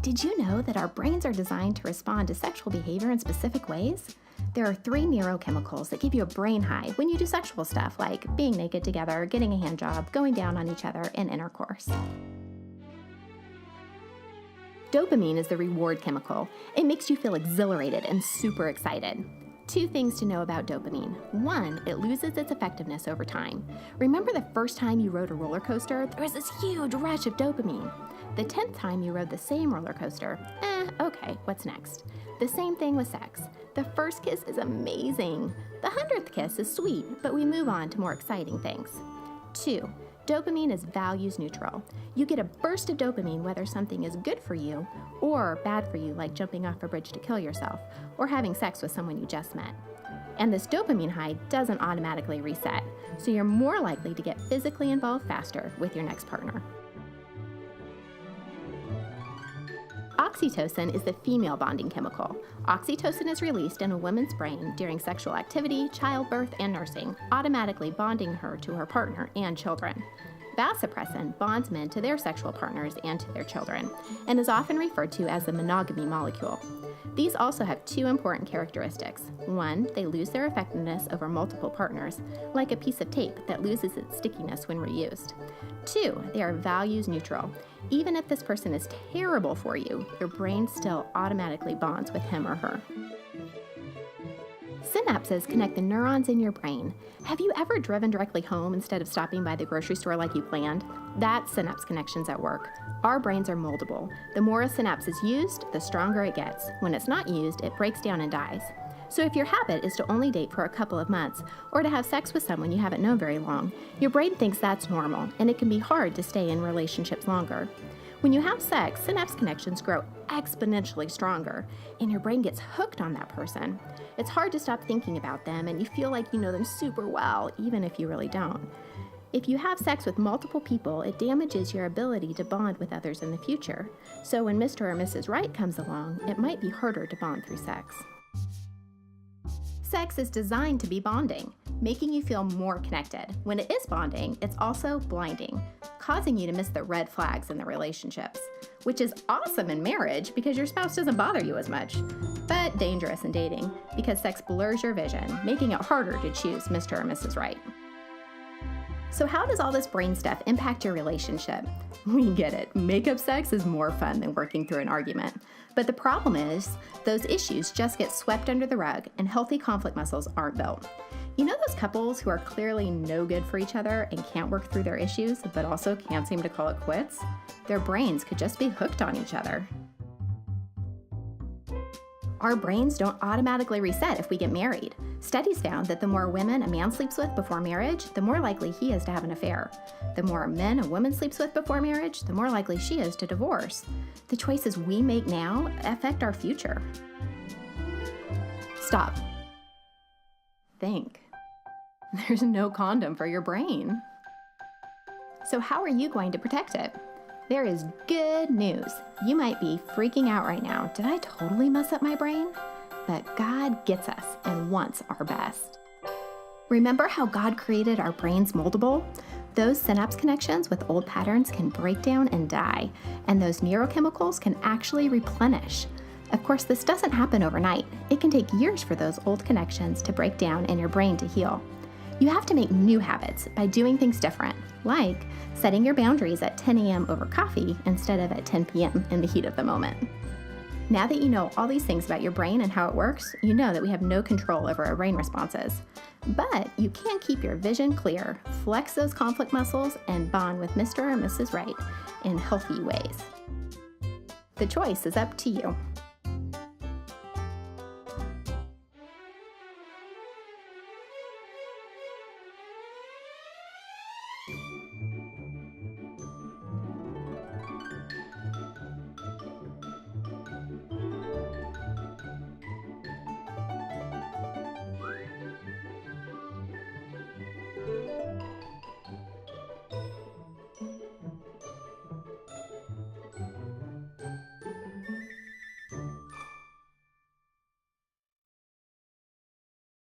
Did you know that our brains are designed to respond to sexual behavior in specific ways? There are 3 neurochemicals that give you a brain high when you do sexual stuff like being naked together, getting a hand job, going down on each other, and intercourse. Dopamine is the reward chemical. It makes you feel exhilarated and super excited. 2 things to know about dopamine. 1, it loses its effectiveness over time. Remember the first time you rode a roller coaster? There was this huge rush of dopamine. The 10th time you rode the same roller coaster, okay, what's next? The same thing with sex. The first kiss is amazing. The 100th kiss is sweet, but we move on to more exciting things. 2, dopamine is values neutral. You get a burst of dopamine whether something is good for you or bad for you, like jumping off a bridge to kill yourself or having sex with someone you just met. And this dopamine high doesn't automatically reset, so you're more likely to get physically involved faster with your next partner. Oxytocin is the female bonding chemical. Oxytocin is released in a woman's brain during sexual activity, childbirth, and nursing, automatically bonding her to her partner and children. Vasopressin bonds men to their sexual partners and to their children, and is often referred to as the monogamy molecule. These also have 2 important characteristics. 1, they lose their effectiveness over multiple partners, like a piece of tape that loses its stickiness when reused. 2, they are values neutral. Even if this person is terrible for you, your brain still automatically bonds with him or her. Synapses connect the neurons in your brain. Have you ever driven directly home instead of stopping by the grocery store like you planned? That's synapse connections at work. Our brains are moldable. The more a synapse is used, the stronger it gets. When it's not used, it breaks down and dies. So if your habit is to only date for a couple of months or to have sex with someone you haven't known very long, your brain thinks that's normal, and it can be hard to stay in relationships longer. When you have sex, synapse connections grow exponentially stronger, and your brain gets hooked on that person. It's hard to stop thinking about them, and you feel like you know them super well, even if you really don't. If you have sex with multiple people, it damages your ability to bond with others in the future. So when Mr. or Mrs. Right comes along, it might be harder to bond through sex. Sex is designed to be bonding, making you feel more connected. When it is bonding, it's also blinding, causing you to miss the red flags in the relationships, which is awesome in marriage because your spouse doesn't bother you as much, but dangerous in dating because sex blurs your vision, making it harder to choose Mr. or Mrs. Right. So how does all this brain stuff impact your relationship? We get it. Makeup sex is more fun than working through an argument. But the problem is, those issues just get swept under the rug and healthy conflict muscles aren't built. You know those couples who are clearly no good for each other and can't work through their issues, but also can't seem to call it quits? Their brains could just be hooked on each other. Our brains don't automatically reset if we get married. Studies found that the more women a man sleeps with before marriage, the more likely he is to have an affair. The more men a woman sleeps with before marriage, the more likely she is to divorce. The choices we make now affect our future. Stop. Think. There's no condom for your brain. So how are you going to protect it? There is good news. You might be freaking out right now. Did I totally mess up my brain? But God gets us and wants our best. Remember how God created our brains moldable? Those synapse connections with old patterns can break down and die, and those neurochemicals can actually replenish. Of course, this doesn't happen overnight. It can take years for those old connections to break down and your brain to heal. You have to make new habits by doing things different, like setting your boundaries at 10 a.m. over coffee instead of at 10 p.m. in the heat of the moment. Now that you know all these things about your brain and how it works, you know that we have no control over our brain responses. But you can keep your vision clear, flex those conflict muscles, and bond with Mr. or Mrs. Right in healthy ways. The choice is up to you.